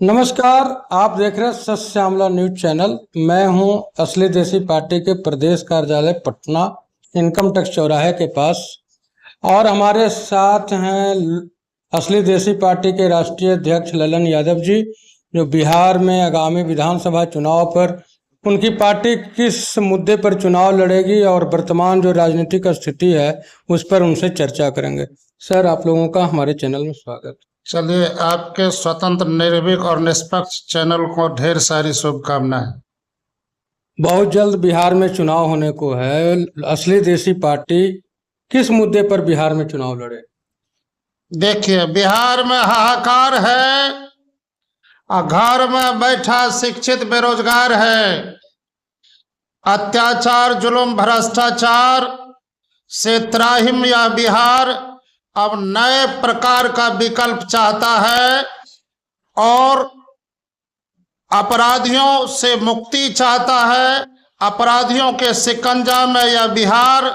नमस्कार, आप देख रहे हैं सच श्यामला न्यूज चैनल। मैं हूं असली देसी पार्टी के प्रदेश कार्यालय पटना, इनकम टैक्स चौराहे के पास। और हमारे साथ हैं असली देसी पार्टी के राष्ट्रीय अध्यक्ष ललन यादव जी, जो बिहार में आगामी विधानसभा चुनाव पर उनकी पार्टी किस मुद्दे पर चुनाव लड़ेगी और वर्तमान जो राजनीतिक स्थिति है उस पर उनसे चर्चा करेंगे। सर, आप लोगों का हमारे चैनल में स्वागत। चलिए, आपके स्वतंत्र, निर्भीक और निष्पक्ष चैनल को ढेर सारी शुभकामनाएं। बहुत जल्द बिहार में चुनाव होने को है। असली देसी पार्टी किस मुद्दे पर बिहार में चुनाव लड़े? देखिए, बिहार में हाहाकार है और घर में बैठा शिक्षित बेरोजगार है। अत्याचार, जुल्म, भ्रष्टाचार से त्राहिम यह बिहार अब नए प्रकार का विकल्प चाहता है और अपराधियों से मुक्ति चाहता है। अपराधियों के शिकंजा में यह बिहार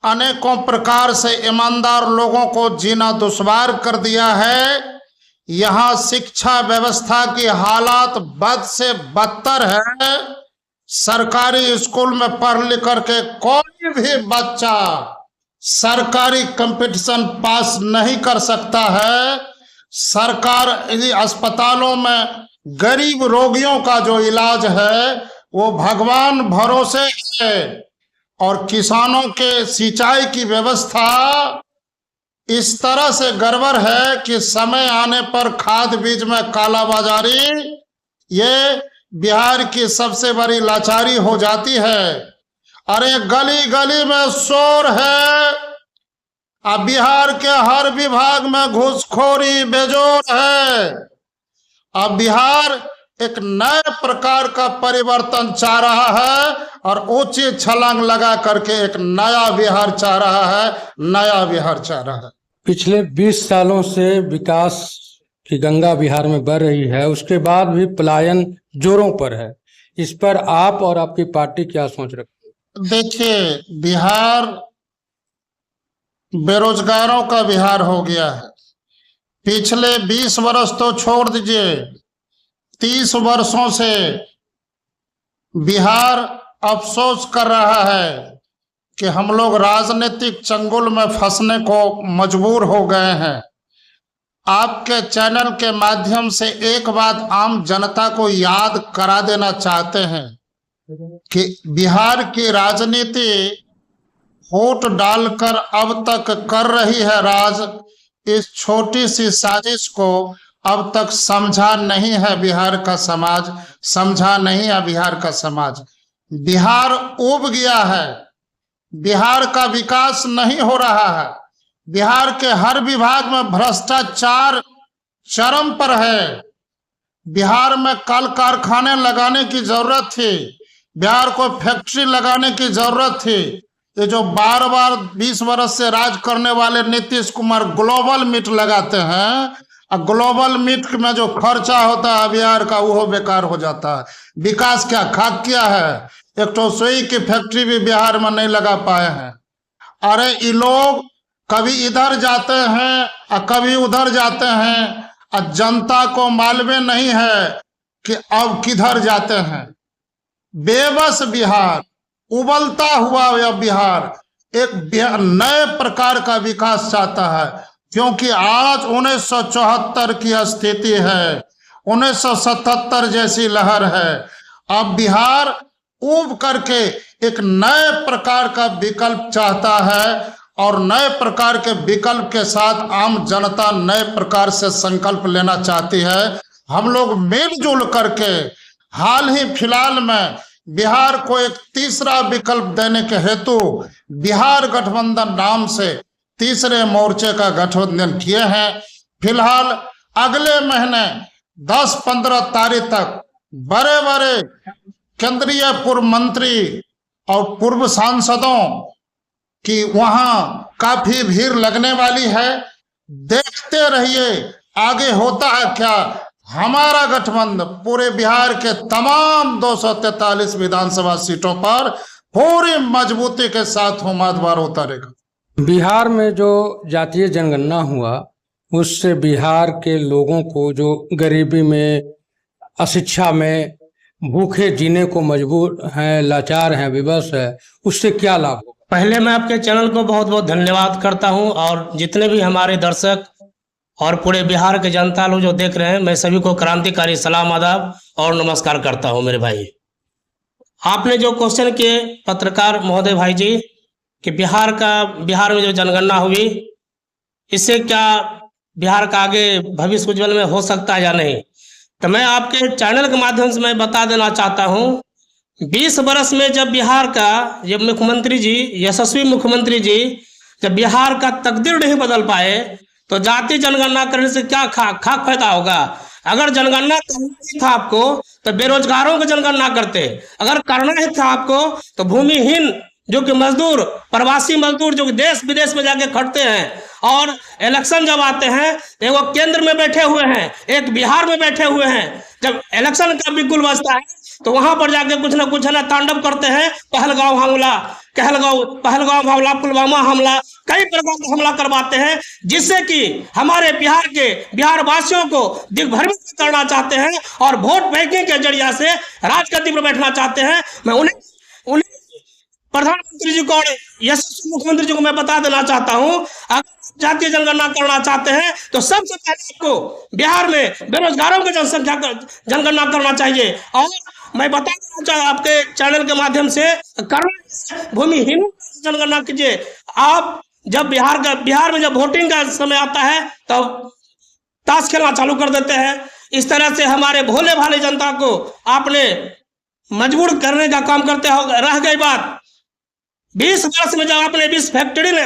अनेकों प्रकार से ईमानदार लोगों को जीना दुश्वार कर दिया है। यहाँ शिक्षा व्यवस्था की हालात बद से बदतर है। सरकारी स्कूल में पढ़ लिख करके कोई भी बच्चा सरकारी कंपटीशन पास नहीं कर सकता है। सरकारी अस्पतालों में गरीब रोगियों का जो इलाज है वो भगवान भरोसे है। और किसानों के सिंचाई की व्यवस्था इस तरह से गड़बड़ है कि समय आने पर खाद बीज में कालाबाजारी, ये बिहार की सबसे बड़ी लाचारी हो जाती है। अरे गली गली में शोर है। अब बिहार के हर विभाग में घूसखोरी बेजोर है। अब बिहार एक नए प्रकार का परिवर्तन चाह रहा है और ऊंची छलांग लगा करके एक नया बिहार चाह रहा है, नया बिहार चाह रहा है। पिछले 20 सालों से विकास की गंगा बिहार में बह रही है, उसके बाद भी पलायन जोरों पर है। इस पर आप और आपकी पार्टी क्या सोच रखती है? देखिए, बिहार बेरोजगारों का बिहार हो गया है। पिछले 20 वर्ष तो छोड़ दीजिए, 30 वर्षों से बिहार अफसोस कर रहा है कि हम लोग राजनीतिक चंगुल में फंसने को मजबूर हो गए हैं। आपके चैनल के माध्यम से एक बात आम जनता को याद करा देना चाहते हैं कि बिहार की राजनीति वोट डालकर अब तक कर रही है राज। इस छोटी सी साजिश को अब तक समझा नहीं है बिहार का समाज, समझा नहीं है बिहार का समाज। बिहार उब गया है, बिहार का विकास नहीं हो रहा है। बिहार के हर विभाग में भ्रष्टाचार चरम पर है। बिहार में कल कारखाने लगाने की जरूरत थी, बिहार को फैक्ट्री लगाने की जरूरत थी। ये जो बार बार 20 वर्ष से राज करने वाले नीतीश कुमार ग्लोबल मीट लगाते हैं, और ग्लोबल मीट में जो खर्चा होता है बिहार का वो बेकार हो जाता है। विकास क्या खाक किया है? एक तो सुई की फैक्ट्री भी बिहार में नहीं लगा पाए हैं। अरे ये लोग कभी इधर जाते हैं और कभी उधर जाते हैं और जनता को मालूम नहीं है कि अब किधर जाते हैं। बेबस बिहार, उबलता हुआ यह बिहार एक नए प्रकार का विकास चाहता है, क्योंकि आज 1974 की स्थिति है, 1977 जैसी लहर है। अब बिहार उब करके एक नए प्रकार का विकल्प चाहता है और नए प्रकार के विकल्प के साथ आम जनता नए प्रकार से संकल्प लेना चाहती है। हम लोग मिलजुल करके हाल ही फिलहाल में बिहार को एक तीसरा विकल्प देने के हेतु बिहार गठबंधन नाम से तीसरे मोर्चे का गठबंधन किए हैं। फिलहाल अगले महीने 10-15 तारीख तक बड़े बड़े केंद्रीय पूर्व मंत्री और पूर्व सांसदों की वहां काफी भीड़ लगने वाली है। देखते रहिए आगे होता है क्या। हमारा गठबंधन पूरे बिहार के तमाम 243 विधानसभा सीटों पर पूरी मजबूती के साथ उम्मीदवार उतारेगा। बिहार में जो जातीय जनगणना हुआ उससे बिहार के लोगों को जो गरीबी में, अशिक्षा में, भूखे जीने को मजबूर हैं, लाचार हैं, विवश है, उससे क्या लाभ होगा? पहले मैं आपके चैनल को बहुत बहुत धन्यवाद करता हूं और जितने भी हमारे दर्शक और पूरे बिहार के जनता लोग जो देख रहे हैं, मैं सभी को क्रांतिकारी सलाम, आदाब और नमस्कार करता हूं। मेरे भाई, आपने जो क्वेश्चन किए पत्रकार महोदय भाई जी कि बिहार में जो जनगणना हुई, इससे क्या बिहार का आगे भविष्य उज्जवल में हो सकता है या नहीं, तो मैं आपके चैनल के माध्यम से मैं बता देना चाहता हूं 20 वर्ष में जब बिहार का ये मुख्यमंत्री जी, यशस्वी मुख्यमंत्री जी, जब बिहार का तकदीर नहीं बदल पाए तो जाति जनगणना करने से क्या खाक फायदा होगा। अगर जनगणना करना ही था आपको तो बेरोजगारों की जनगणना करते, अगर करना ही था आपको तो भूमिहीन जो कि मजदूर, प्रवासी मजदूर जो कि देश विदेश में जाके खटते हैं और इलेक्शन जब आते हैं तो वो केंद्र में बैठे हुए हैं, एक बिहार में बैठे हुए हैं, जब इलेक्शन का बिल्कुल बचता है तो वहां पर जाके कुछ ना तांडव करते हैं। पहलगांव हमला, हमला, पुलवामा हमला, कई प्रकार का हमला करवाते हैं, जिससे कि हमारे बिहार वासियों को दिग्भ्रमित करना चाहते हैं और वोट बैंकिंग के जरिए से राजगद्दी पर बैठना चाहते हैं। मैं उन्हें प्रधानमंत्री जी को और यशस्वी मुख्यमंत्री जी को मैं बता देना चाहता हूं, अगर जातीय जनगणना करना चाहते हैं तो सबसे पहले आपको बिहार में बेरोजगारों की जनसंख्या जनगणना करना चाहिए। और मैं बता देना चाहता आपके चैनल के माध्यम से, भूमिहीनों की जनगणना कीजिए। आप जब बिहार में जब वोटिंग का समय आता है तब ताश खेलना चालू कर देते हैं। इस तरह से हमारे भोले भाले जनता को आपने मजबूर करने का काम करते हो। रह गई बात 20 वर्ष में जब आपने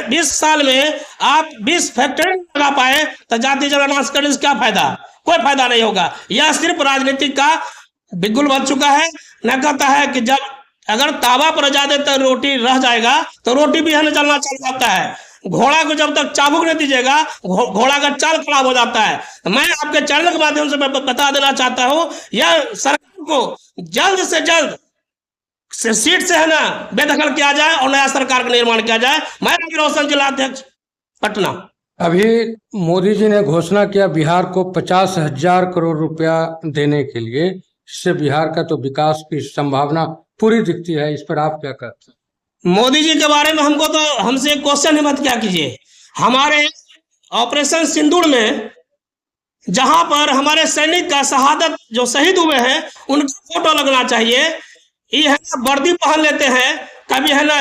20 साल में आप 20 फैक्ट्री लगा पाए तो जाति जनगणना करने से क्या फायदा? कोई फायदा नहीं होगा। यह सिर्फ राजनीति का बिगुल बन चुका है। न कहता है कि जब अगर तावा पर ज्यादा तो रोटी रह जाएगा तो रोटी भी है जलना चल जाता है। घोड़ा को जब तक चाबुक नहीं दीजिएगा घोड़ा का चाल खराब हो जाता है। मैं आपके चैनल के माध्यम से बता देना चाहता हूँ, यह सरकार को जल्द से जल्द सीट से है ना बेदखल किया जाए और नया सरकार का निर्माण किया जाए। मैं रवि रोशन, जिला अध्यक्ष, पटना। अभी मोदी जी ने घोषणा किया बिहार को 50,000 करोड़ रुपया देने के लिए, इससे बिहार का तो विकास की संभावना पूरी दिखती है। इस पर आप क्या कहते हैं? मोदी जी के बारे में हमसे क्वेश्चन ही मत क्या कीजिए। हमारे ऑपरेशन सिंदूर में जहां पर हमारे सैनिक का शहादत जो शहीद हुए हैं उनका फोटो लगना चाहिए। ये है ना वर्दी पहन लेते हैं, कभी है ना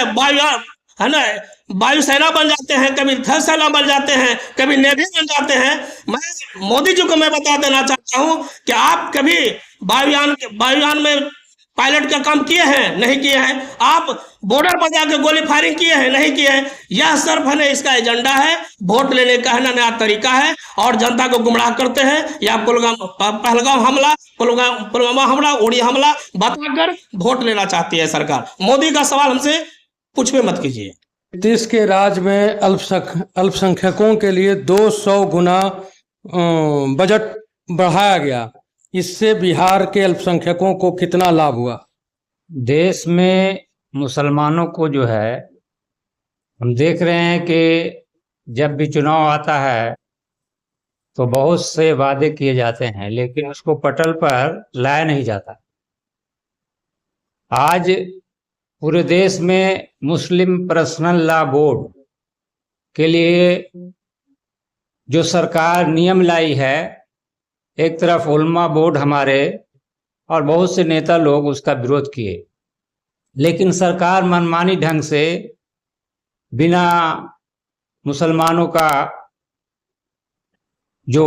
वायुसेना बन जाते हैं, कभी थल सेना बन जाते हैं, कभी नेवी बन जाते हैं। मैं मोदी जी को मैं बता देना चाहता हूं कि आप कभी वायुयान में पायलट का काम किए हैं? नहीं किए हैं। आप बॉर्डर पर जाकर गोली फायरिंग किए हैं? नहीं किए हैं। यह सिर्फ है ना इसका एजेंडा है, वोट लेने का है ना नया तरीका है और जनता को गुमराह करते हैं। या पहलगाम हमला, पुलवामा हमला, उड़ी हमला बताकर वोट लेना चाहती है सरकार। मोदी का सवाल हमसे पूछे मत कीजिए। नीतीश के राज में अल्पसंख्यकों के लिए 200 गुना बजट बढ़ाया गया, इससे बिहार के अल्पसंख्यकों को कितना लाभ हुआ? देश में मुसलमानों को जो है हम देख रहे हैं कि जब भी चुनाव आता है तो बहुत से वादे किए जाते हैं लेकिन उसको पटल पर लाया नहीं जाता। आज पूरे देश में मुस्लिम पर्सनल लॉ बोर्ड के लिए जो सरकार नियम लाई है, एक तरफ उलमा बोर्ड हमारे और बहुत से नेता लोग उसका विरोध किए, लेकिन सरकार मनमानी ढंग से बिना मुसलमानों का जो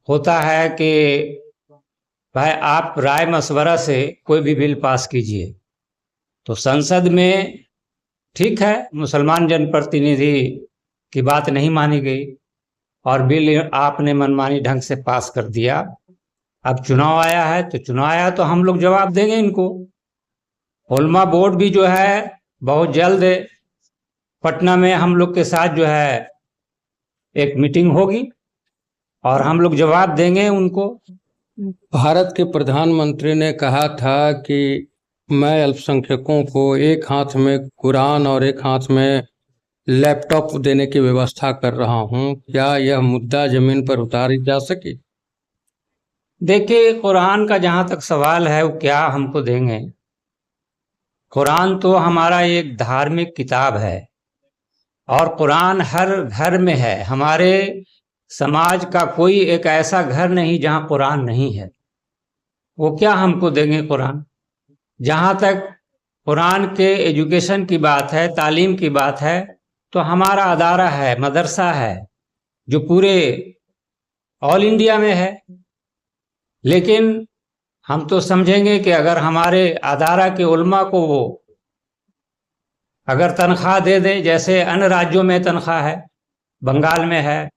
होता है कि भाई आप राय मशवरा से कोई भी बिल पास कीजिए, तो संसद में ठीक है मुसलमान जनप्रतिनिधि की बात नहीं मानी गई और बिल आपने मनमानी ढंग से पास कर दिया। अब चुनाव आया तो हम लोग जवाब देंगे इनको। उलमा बोर्ड भी जो है बहुत जल्द पटना में हम लोग के साथ जो है एक मीटिंग होगी और हम लोग जवाब देंगे उनको। भारत के प्रधानमंत्री ने कहा था कि मैं अल्पसंख्यकों को एक हाथ में कुरान और एक हाथ में लैपटॉप देने की व्यवस्था कर रहा हूं। क्या यह मुद्दा जमीन पर उतारी जा सके? देखिए, कुरान का जहाँ तक सवाल है, वो क्या हमको देंगे। कुरान तो हमारा एक धार्मिक किताब है और कुरान हर घर में है। हमारे समाज का कोई एक ऐसा घर नहीं जहाँ कुरान नहीं है। वो क्या हमको देंगे कुरान। जहाँ तक कुरान के एजुकेशन की बात है, तालीम की बात है, तो हमारा अदारा है, मदरसा है, जो पूरे ऑल इंडिया में है। लेकिन हम तो समझेंगे कि अगर हमारे अदारा के उलमा को वो अगर तनख्वाह दे दे, जैसे अन्य राज्यों में तनख्वाह है, बंगाल में है,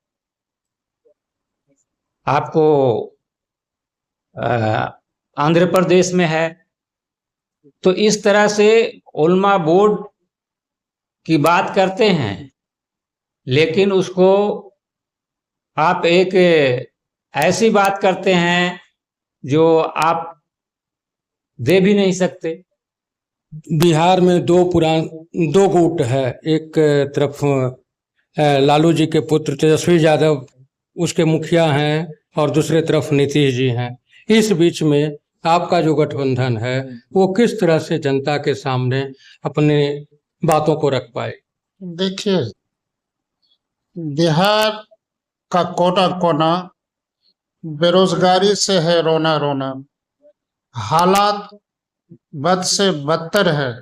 आपको आंध्र प्रदेश में है, तो इस तरह से उलमा बोर्ड की बात करते हैं, लेकिन उसको आप एक ऐसी बात करते हैं जो आप दे भी नहीं सकते। बिहार में दो गुट है। एक तरफ लालू जी के पुत्र तेजस्वी यादव उसके मुखिया हैं और दूसरे तरफ नीतीश जी हैं। इस बीच में आपका जो गठबंधन है वो किस तरह से जनता के सामने अपने बातों को रख पाए? देखिए, बिहार का कोना कोना बेरोजगारी से है रोना रोना। हालात बद से बदतर है।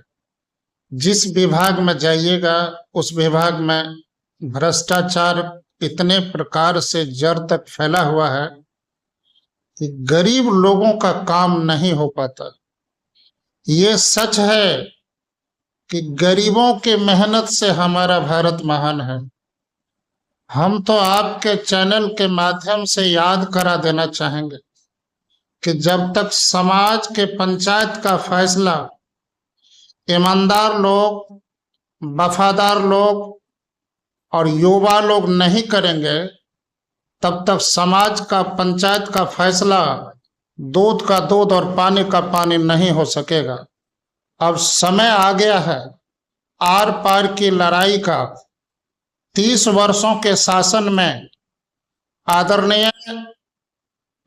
जिस विभाग में जाइएगा उस विभाग में भ्रष्टाचार इतने प्रकार से जड़ तक फैला हुआ है कि गरीब लोगों का काम नहीं हो पाता। ये सच है कि गरीबों के मेहनत से हमारा भारत महान है। हम तो आपके चैनल के माध्यम से याद करा देना चाहेंगे कि जब तक समाज के पंचायत का फैसला ईमानदार लोग, वफादार लोग और युवा लोग नहीं करेंगे, तब तक समाज का पंचायत का फैसला दूध का दूध और पानी का पानी नहीं हो सकेगा। अब समय आ गया है आर पार की लड़ाई का। 30 वर्षों के शासन में आदरणीय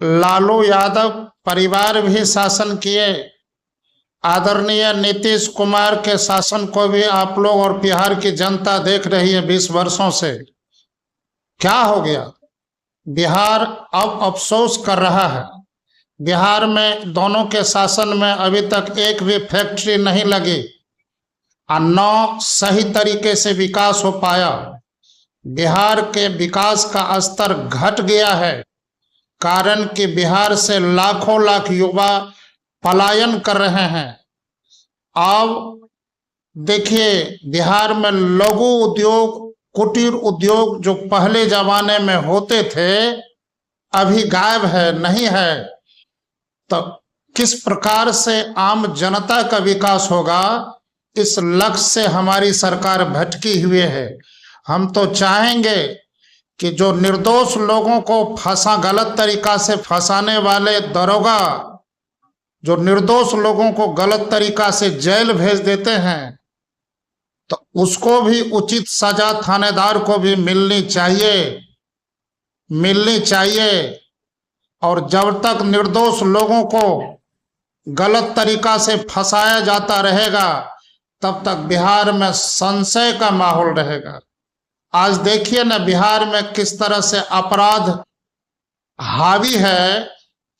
लालू यादव परिवार भी शासन किए। आदरणीय नीतीश कुमार के शासन को भी आप लोग और बिहार की जनता देख रही है 20 वर्षों से। क्या हो गया? बिहार अब अफसोस कर रहा है। बिहार में दोनों के शासन में अभी तक एक भी फैक्ट्री नहीं लगी और न सही तरीके से विकास हो पाया। बिहार के विकास का स्तर घट गया है, कारण कि बिहार से लाखों लाख युवा पलायन कर रहे हैं। अब देखिए, बिहार में लघु उद्योग, कुटीर उद्योग जो पहले जमाने में होते थे अभी गायब है, नहीं है। तो किस प्रकार से आम जनता का विकास होगा, इस लक्ष्य से हमारी सरकार भटकी हुई है। हम तो चाहेंगे कि जो निर्दोष लोगों को गलत तरीका से फंसाने वाले दरोगा, जो निर्दोष लोगों को गलत तरीका से जेल भेज देते हैं, तो उसको भी उचित सजा थानेदार को भी मिलनी चाहिए। और जब तक निर्दोष लोगों को गलत तरीका से फंसाया जाता रहेगा, तब तक बिहार में संशय का माहौल रहेगा। आज देखिए ना, बिहार में किस तरह से अपराध हावी है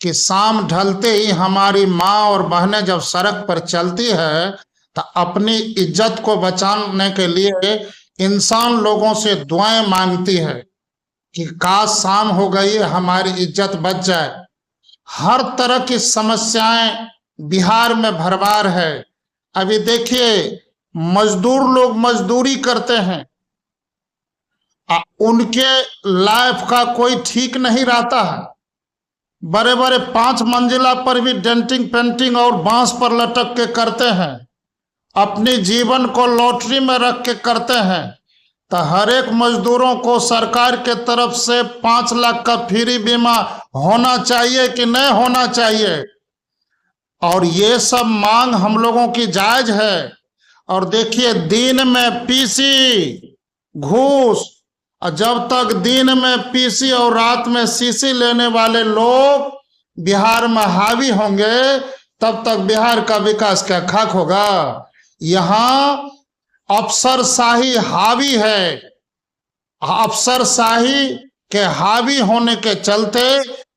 कि शाम ढलते ही हमारी माँ और बहनें जब सड़क पर चलती है तो अपनी इज्जत को बचाने के लिए इंसान लोगों से दुआएं मांगती है कि काश शाम हो गई, हमारी इज्जत बच जाए। हर तरह की समस्याएं बिहार में भरमार है। अभी देखिए, मजदूर लोग मजदूरी करते हैं, उनके लाइफ का कोई ठीक नहीं रहता है। बड़े बड़े 5 मंजिला पर भी डेंटिंग पेंटिंग और बांस पर लटक के करते हैं, अपने जीवन को लॉटरी में रख के करते हैं। तो हर एक मजदूरों को सरकार के तरफ से 5 लाख का फ्री बीमा होना चाहिए कि नहीं होना चाहिए? और ये सब मांग हम लोगों की जायज है। और देखिए, दिन में पीसी घूस, और जब तक दिन में पीसी और रात में सीसी लेने वाले लोग बिहार में हावी होंगे तब तक बिहार का विकास क्या खाक होगा। यहाँ अफसरशाही हावी है, अफसरशाही के हावी होने के चलते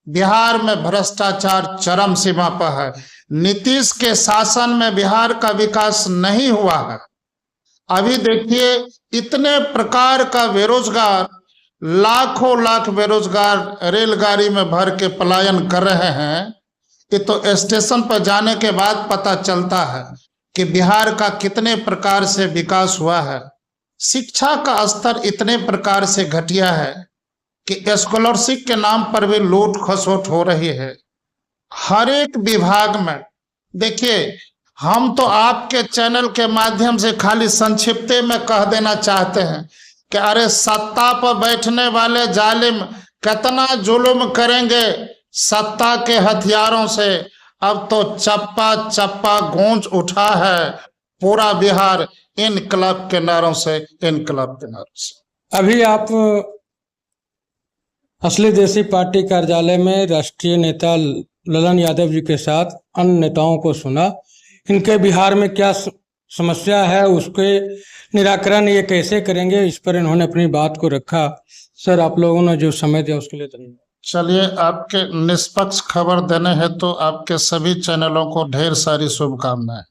बिहार में भ्रष्टाचार चरम सीमा पर है। नीतीश के शासन में बिहार का विकास नहीं हुआ है। अभी देखिए इतने प्रकार का बेरोजगार, लाखों लाख बेरोजगार रेलगाड़ी में भर के पलायन कर रहे हैं। ये तो स्टेशन पर जाने के बाद पता चलता है कि बिहार का कितने प्रकार से विकास हुआ है। शिक्षा का स्तर इतने प्रकार से घटिया है कि स्कॉलरशिप के नाम पर भी लूट खसोट हो रही है हर एक विभाग में। देखिए हम तो आपके चैनल के माध्यम से खाली संक्षिप्त में कह देना चाहते हैं कि अरे सत्ता पर बैठने वाले जालिम कितना जुल्म करेंगे सत्ता के हथियारों से। अब तो चप्पा चप्पा गूंज उठा है पूरा बिहार इनकलाब के नारों से, इनकलाब के नारों से। अभी आप असली देसी पार्टी कार्यालय में राष्ट्रीय नेता ललन यादव जी के साथ अन्य नेताओं को सुना। इनके बिहार में क्या समस्या है, उसके निराकरण ये कैसे करेंगे, इस पर इन्होंने अपनी बात को रखा। सर आप लोगों ने जो समय दिया उसके लिए धन्यवाद। चलिए, आपके निष्पक्ष खबर देने हेतु आपके सभी चैनलों को ढेर सारी शुभकामनाएं।